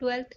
12th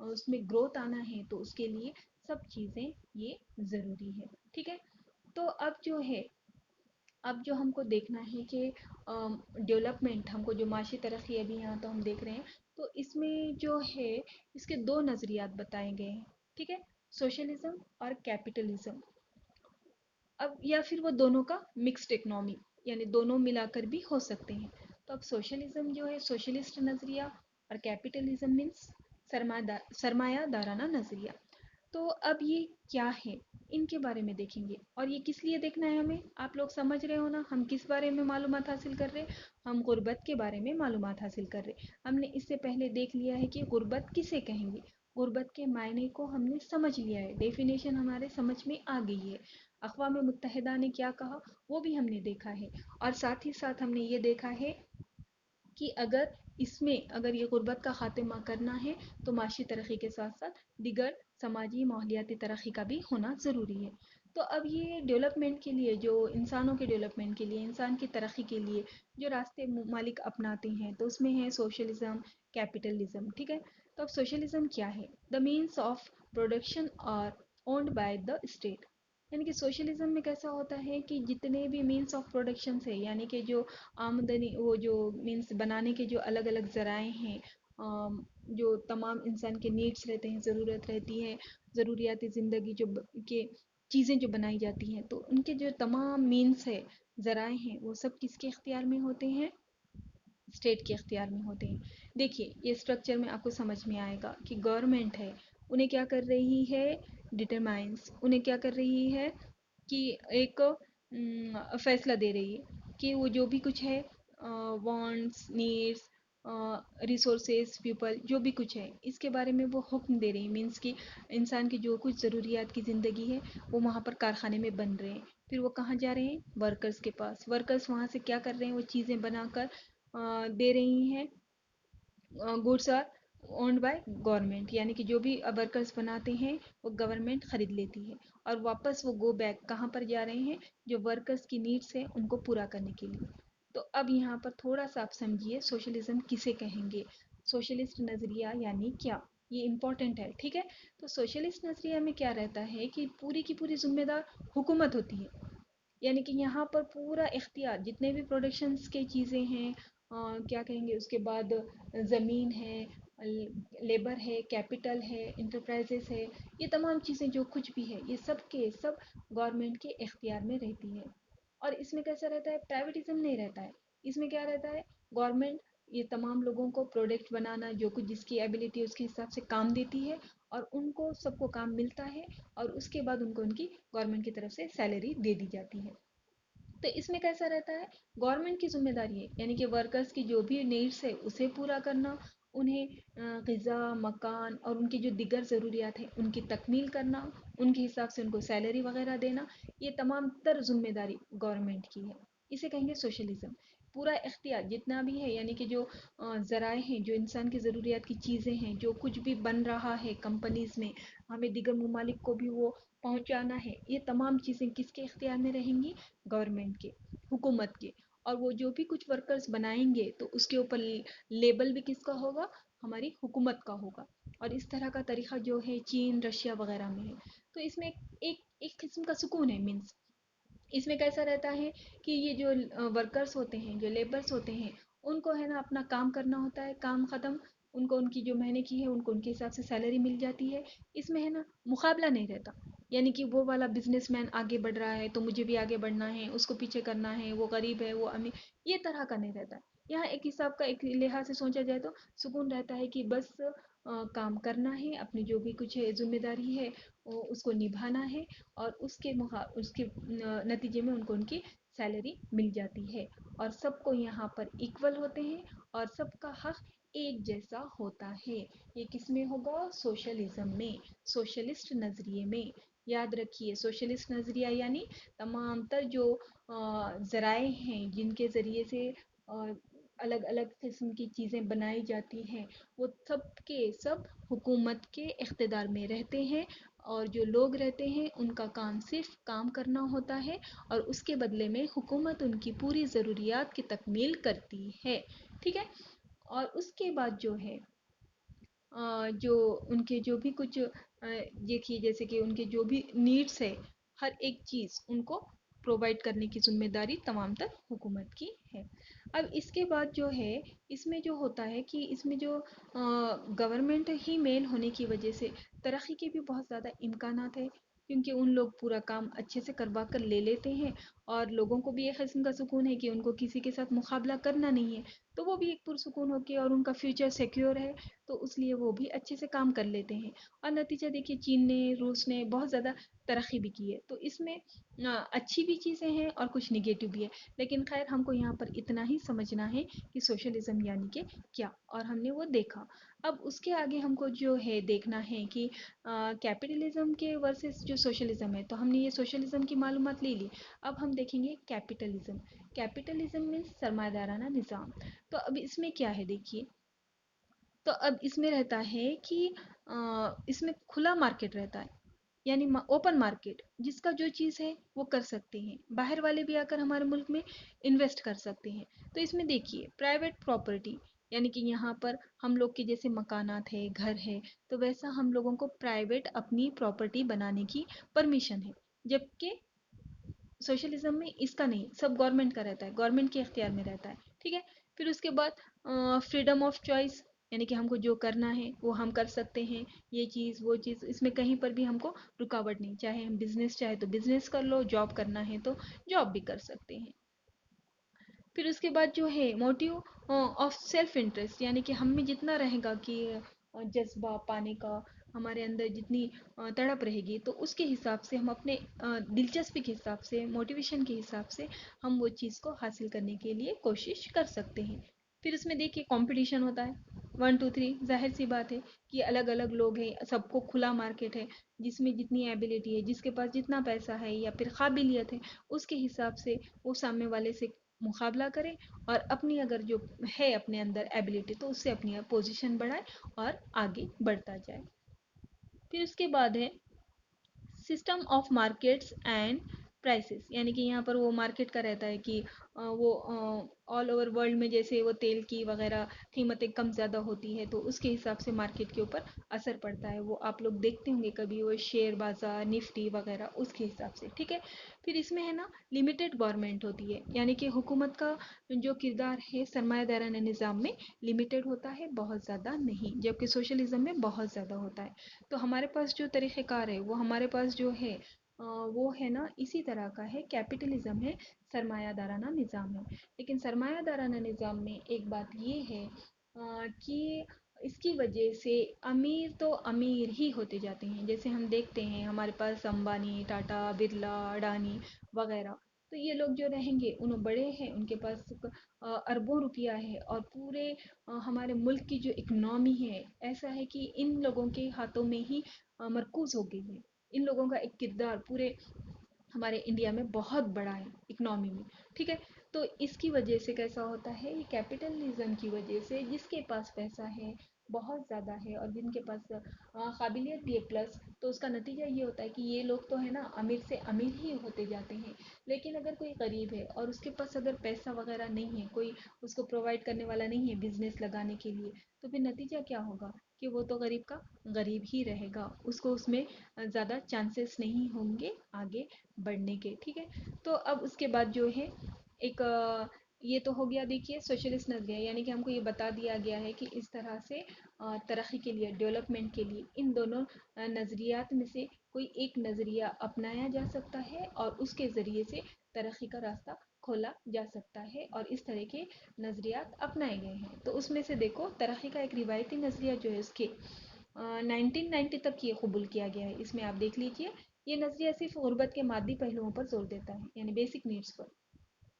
اس میں growth آنا ہے تو اس کے لیے سب چیزیں یہ ضروری ہے. ٹھیک ہے. تو اب جو ہم کو دیکھنا ہے کہ ڈیولپمنٹ، ہم کو جو معاشی ترقی ابھی یہاں تو ہم دیکھ رہے ہیں، تو اس میں جو ہے اس کے دو نظریات بتائے گئے ہیں. ٹھیک ہے. سوشلزم اور کیپٹلزم. اب یا پھر وہ دونوں کا مکسڈ اکنامی، یعنی دونوں ملا کر بھی ہو سکتے ہیں. تو اب سوشلزم جو ہے سوشلسٹ نظریہ، اور کیپٹلزم مینس سرمایہ دارانہ نظریہ. تو اب یہ کیا ہے ان کے بارے میں دیکھیں گے. اور یہ کس لیے دیکھنا ہے ہمیں، آپ لوگ سمجھ رہے ہو نا ہم کس بارے میں معلومات حاصل کر رہے. ہم غربت کے بارے میں معلومات حاصل کر رہے. ہم نے اس سے پہلے دیکھ لیا ہے کہ غربت کسے کہیں گے. غربت کے معنی کو ہم نے سمجھ لیا ہے، ڈیفینیشن ہمارے سمجھ میں آ گئی ہے. اقوام متحدہ نے کیا کہا وہ بھی ہم نے دیکھا ہے. اور ساتھ ہی ساتھ ہم نے یہ دیکھا ہے کہ اگر یہ غربت کا خاتمہ کرنا ہے تو معاشی ترقی کے ساتھ ساتھ دیگر سماجی ماحولیاتی ترقی کا بھی ہونا ضروری ہے. تو اب یہ ڈیولپمنٹ کے لیے، جو انسانوں کے ڈیولپمنٹ کے لیے، انسان کی ترقی کے لیے جو راستے ممالک اپناتے ہیں تو اس میں ہے سوشلزم، کیپٹلزم. ٹھیک ہے. تو اب سوشلزم کیا ہے؟ The means of production are owned by the state. یعنی کہ سوشلزم میں کیسا ہوتا ہے کہ جتنے بھی مینس آف پروڈکشن ہے، یعنی کہ جو آمدنی، وہ جو مینس بنانے کے جو الگ الگ ذرائع ہیں، جو تمام انسان کے نیڈس رہتے ہیں، ضرورت رہتی ہے، ضروریات زندگی کے چیزیں جو بنائی جاتی ہیں، تو ان کے جو تمام مینس ہے، ذرائع ہیں، وہ سب کس کے اختیار میں ہوتے ہیں؟ اسٹیٹ کے اختیار میں ہوتے ہیں. دیکھیے یہ اسٹرکچر میں آپ کو سمجھ میں آئے گا کہ گورنمنٹ ہے، انہیں کیا کر رہی ہے؟ ڈٹرمائنس. انہیں کیا کر رہی ہے کہ ایک فیصلہ دے رہی ہے کہ وہ جو بھی کچھ ہے، وانٹس، نیڈس، ریسورسز، پیپل، جو بھی کچھ ہے اس کے بارے میں وہ حکم دے رہی ہے. مینس کہ انسان کی جو کچھ ضروریات کی زندگی ہے وہ وہاں پر کارخانے میں بن رہے ہیں. پھر وہ کہاں جا رہے ہیں؟ ورکرز کے پاس. ورکرز وہاں سے کیا کر رہے ہیں؟ وہ چیزیں بنا کر دے رہی ہیں. Goods are owned by government, یعنی کہ جو بھی ورکرز بناتے ہیں وہ گورنمنٹ خرید لیتی ہے، اور واپس وہ گو بیک کہاں پر جا رہے ہیں؟ جو ورکرز کی نیڈس ہیں ان کو پورا کرنے کے لیے. تو اب یہاں پر تھوڑا سا آپ سمجھیے سوشلزم کسے کہیں گے، سوشلسٹ نظریہ یعنی کیا، یہ امپورٹنٹ ہے. ٹھیک ہے. تو سوشلسٹ نظریہ میں کیا رہتا ہے کہ پوری کی پوری ذمہ دار حکومت ہوتی ہے. یعنی کہ یہاں پر پورا اختیار، جتنے بھی پروڈکشنز کی چیزیں ہیں، کیا کہیں گے، اس کے بعد زمین ہے، لیبر ہے، کیپٹل ہے، انٹرپرائزز ہے، یہ تمام چیزیں جو کچھ بھی ہے یہ سب کے سب گورنمنٹ کے اختیار میں رہتی ہے. اور اس میں کیسا رہتا ہے؟ پرائیویٹزم نہیں رہتا ہے. اس میں کیا رہتا ہے؟ گورنمنٹ یہ تمام لوگوں کو پروڈکٹ بنانا، جو کچھ جس کی ایبلٹی اس کے حساب سے کام دیتی ہے، اور ان کو سب کو کام ملتا ہے، اور اس کے بعد ان کو ان کی گورنمنٹ کی طرف سے سیلری دے دی جاتی ہے. تو اس میں کیسا رہتا ہے؟ گورنمنٹ کی ذمہ داری ہے، یعنی کہ ورکرز کی جو بھی نیڈس ہے اسے پورا کرنا، انہیں غذا، مکان اور ان کی جو دیگر ضروریات ہیں ان کی تکمیل کرنا، ان کے حساب سے ان کو سیلری وغیرہ دینا، یہ تمام تر ذمہ داری گورنمنٹ کی ہے. اسے کہیں گے سوشلزم. پورا اختیار جتنا بھی ہے، یعنی کہ جو ذرائع ہیں، جو انسان کی ضروریات کی چیزیں ہیں، جو کچھ بھی بن رہا ہے کمپنیز میں، ہمیں دیگر ممالک کو بھی وہ پہنچانا ہے، یہ تمام چیزیں کس کے اختیار میں رہیں گی؟ گورنمنٹ کے، حکومت کے. اور وہ جو بھی کچھ ورکرز بنائیں گے تو اس کے اوپر لیبل بھی کس کا ہوگا؟ ہماری حکومت کا ہوگا. اور اس طرح کا طریقہ جو ہے چین، رشیا وغیرہ میں ہے. تو اس میں ایک قسم کا سکون ہے. مینس اس میں کیسا رہتا ہے کہ یہ جو ورکرز ہوتے ہیں، جو لیبرز ہوتے ہیں، ان کو ہے نا اپنا کام کرنا ہوتا ہے، کام ختم، ان کو ان کی جو مہینے کی ہے ان کو ان کے حساب سے سیلری مل جاتی ہے. اس میں ہے نا مقابلہ نہیں رہتا، یعنی کہ وہ والا بزنس مین آگے بڑھ رہا ہے تو مجھے بھی آگے بڑھنا ہے، اس کو پیچھے کرنا ہے، وہ غریب ہے، وہ امیر، یہ طرح کا نہیں رہتا. یہاں ایک حساب کا، ایک لحاظ سے سوچا جائے تو سکون رہتا ہے کہ بس کام کرنا ہے، اپنی جو بھی کچھ ہے ذمہ داری ہے اس کو نبھانا ہے، اور اس کے نتیجے میں ان کو ان کی سیلری مل جاتی ہے. اور سب کو یہاں پر ایکول ہوتے ہیں، اور سب کا حق ایک جیسا ہوتا ہے. یہ کس میں ہوگا؟ سوشلزم میں، سوشلسٹ نظریے میں. یاد رکھیے سوشلسٹ نظریہ یعنی تمام تر جو ذرائع ہیں جن کے ذریعے سے الگ الگ قسم کی چیزیں بنائی جاتی ہیں، وہ سب کے سب حکومت کے اقتدار میں رہتے ہیں. اور جو لوگ رہتے ہیں ان کا کام صرف کام کرنا ہوتا ہے، اور اس کے بدلے میں حکومت ان کی پوری ضروریات کی تکمیل کرتی ہے. ٹھیک ہے. اور اس کے بعد جو ہے جو ان کے جو بھی کچھ دیکھیے جیسے کہ ان کے جو بھی نیڈس ہے ہر ایک چیز ان کو پرووائڈ کرنے کی ذمہ داری تمام تر حکومت کی ہے. اب اس کے بعد جو ہے اس میں جو ہوتا ہے کہ اس میں جو گورنمنٹ ہی مین ہونے کی وجہ سے ترقی کے بھی بہت زیادہ امکانات ہے، کیونکہ ان لوگ پورا کام اچھے سے کروا کر لے لیتے ہیں اور لوگوں کو بھی ایک قسم کا سکون ہے کہ ان کو کسی کے ساتھ مقابلہ کرنا نہیں ہے، تو وہ بھی ایک پرسکون ہو کے اور ان کا فیوچر سیکیور ہے، تو اس لیے وہ بھی اچھے سے کام کر لیتے ہیں. اور نتیجہ دیکھیے چین نے روس نے بہت زیادہ ترقی بھی کی ہے، تو اس میں اچھی بھی چیزیں ہیں اور کچھ نگیٹو بھی ہے. لیکن خیر ہم کو یہاں پر اتنا ہی سمجھنا ہے کہ سوشلزم یعنی کہ کیا، اور ہم نے وہ دیکھا. اب اس کے آگے ہم کو جو ہے دیکھنا ہے کہ کیپٹلزم کے ورسز جو سوشلزم ہے، تو ہم نے یہ سوشلزم کی معلومات لے لی. اب ہم دیکھیں گے کیپٹلزم. کیپٹلزم میں سرمایہ دارانہ نظام. تو اب اس میں کیا ہے دیکھیے، تو اب اس میں رہتا ہے کہ اس میں کھلا مارکیٹ رہتا ہے، یعنی اوپن مارکیٹ، جس کا جو چیز ہے وہ کر سکتے ہیں، باہر والے بھی آ کر ہمارے ملک میں انویسٹ کر سکتے ہیں. تو اس میں دیکھیے پرائیویٹ پراپرٹی، یعنی کہ یہاں پر ہم لوگ کے جیسے مکانات ہے، گھر ہے، تو ویسا ہم لوگوں کو پرائیویٹ اپنی پراپرٹی بنانے کی پرمیشن ہے. جبکہ سوشلزم میں اس کا نہیں، سب گورنمنٹ کا رہتا ہے، گورنمنٹ کے اختیار میں رہتا ہے. ٹھیک ہے. پھر اس کے بعد فریڈم آف چوائس، یعنی کہ ہم کو جو کرنا ہے وہ ہم کر سکتے ہیں، یہ چیز وہ چیز، اس میں کہیں پر بھی ہم کو رکاوٹ نہیں. چاہے ہم بزنس چاہے تو بزنس کر لو، جاب کرنا ہے تو جاب بھی کر سکتے ہیں. پھر اس کے بعد جو ہے موٹیو آف سیلف انٹرسٹ، یعنی کہ ہم میں جتنا رہے گا کہ جذبہ پانے کا ہمارے اندر جتنی تڑپ رہے گی، تو اس کے حساب سے ہم اپنے دلچسپی کے حساب سے، موٹیویشن کے حساب سے ہم وہ چیز کو حاصل کرنے کے لیے کوشش کر سکتے ہیں. پھر اس میں دیکھیے کمپٹیشن ہوتا ہے 1 2 3. ظاہر سی بات ہے کہ الگ الگ لوگ ہیں، سب کو کھلا مارکیٹ ہے، جس میں جتنی ایبلٹی ہے، جس کے پاس جتنا پیسہ ہے یا پھر قابلیت ہے، اس کے حساب سے وہ سامنے والے سے مقابلہ کرے اور اپنی اگر جو ہے اپنے اندر ایبلٹی تو اس سے اپنی پوزیشن بڑھائے اور آگے بڑھتا جائے. پھر اس کے بعد ہے system of markets and prices, یعنی کہ یہاں پر وہ مارکیٹ کا رہتا ہے کہ وہ آل اوور ورلڈ میں جیسے وہ تیل کی وغیرہ قیمتیں کم زیادہ ہوتی ہے، تو اس کے حساب سے مارکیٹ کے اوپر اثر پڑتا ہے. وہ آپ لوگ دیکھتے ہوں گے کبھی وہ شیئر بازار نفٹی وغیرہ اس کے حساب سے. ٹھیک ہے. پھر اس میں ہے نا لمیٹڈ گورنمنٹ ہوتی ہے، یعنی کہ حکومت کا جو کردار ہے سرمایہ دارانہ نظام میں لمیٹڈ ہوتا ہے، بہت زیادہ نہیں، جبکہ سوشلزم میں بہت زیادہ ہوتا ہے. تو ہمارے پاس جو طریقہ کار ہے وہ ہمارے پاس جو ہے وہ ہے نا اسی طرح کا ہے. کیپٹلزم ہے، سرمایہ دارانہ نظام ہے. لیکن سرمایہ دارانہ نظام میں ایک بات یہ ہے کہ اس کی وجہ سے امیر تو امیر ہی ہوتے جاتے ہیں. جیسے ہم دیکھتے ہیں ہمارے پاس امبانی، ٹاٹا، برلا، اڈانی وغیرہ، تو یہ لوگ جو رہیں گے انہوں بڑے ہیں، ان کے پاس اربوں روپیہ ہے، اور پورے ہمارے ملک کی جو اکنامی ہے ایسا ہے کہ ان لوگوں کے ہاتھوں میں ہی مرکوز ہو گئی ہے. ان لوگوں کا ایک کردار پورے ہمارے انڈیا میں بہت بڑا ہے اکنامی میں. ٹھیک ہے. تو اس کی وجہ سے کیسا ہوتا ہے، یہ کیپٹلزم کی وجہ سے جس کے پاس پیسہ ہے بہت زیادہ ہے اور جن کے پاس قابلیت بھی ہے پلس، تو اس کا نتیجہ یہ ہوتا ہے کہ یہ لوگ تو ہے نا امیر سے امیر ہی ہوتے جاتے ہیں. لیکن اگر کوئی غریب ہے اور اس کے پاس اگر پیسہ وغیرہ نہیں ہے، کوئی اس کو پرووائڈ کرنے والا نہیں ہے بزنس لگانے کے لیے، تو پھر نتیجہ کیا ہوگا کہ وہ تو غریب کا غریب ہی رہے گا، اس کو اس میں زیادہ چانسز نہیں ہوں گے آگے بڑھنے کے. ٹھیک ہے. تو اب اس کے بعد جو ہے ایک یہ تو ہو گیا دیکھیے سوشلسٹ نظریہ، یعنی کہ ہم کو یہ بتا دیا گیا ہے کہ اس طرح سے ترقی کے لیے، ڈیولپمنٹ کے لیے ان دونوں نظریات میں سے کوئی ایک نظریہ اپنایا جا سکتا ہے اور اس کے ذریعے سے ترقی کا راستہ کھولا جا سکتا ہے، اور اس طرح کے نظریات اپنائے گئے ہیں. تو اس میں سے دیکھو ترقی کا ایک روایتی نظریہ جو ہے اس کے 1990 تک یہ قبول کیا گیا ہے. اس میں آپ دیکھ لیجئے یہ نظریہ صرف غربت کے مادی پہلوؤں پر زور دیتا ہے، یعنی بیسک نیڈس پر.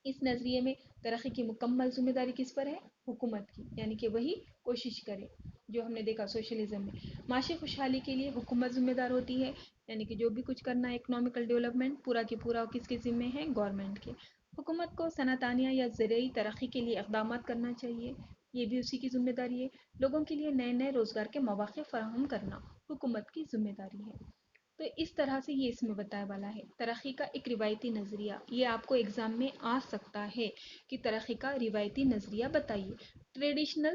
اس نظریے میں ترقی کی مکمل ذمہ داری کس پر ہے؟ حکومت کی، یعنی کہ وہی کوشش کرے. جو ہم نے دیکھا سوشلزم میں معاشی خوشحالی کے لیے حکومت ذمہ دار ہوتی ہے، یعنی کہ جو بھی کچھ کرنا ہے اکنامیکل ڈیولپمنٹ پورا کے پورا کس کے ذمہ ہے؟ گورنمنٹ کے. حکومت کو صنعتانیہ یا زرعی ترقی کے لیے اقدامات کرنا چاہیے، یہ بھی اسی کی ذمہ داری ہے. لوگوں کے لیے نئے نئے روزگار کے مواقع فراہم کرنا حکومت کی ذمہ داری ہے. تو اس طرح سے یہ اس میں بتایا والا ہے ترقی کا ایک روایتی نظریہ. یہ آپ کو ایگزام میں آ سکتا ہے کہ ترقی کا روایتی نظریہ بتائیے. ٹریڈیشنل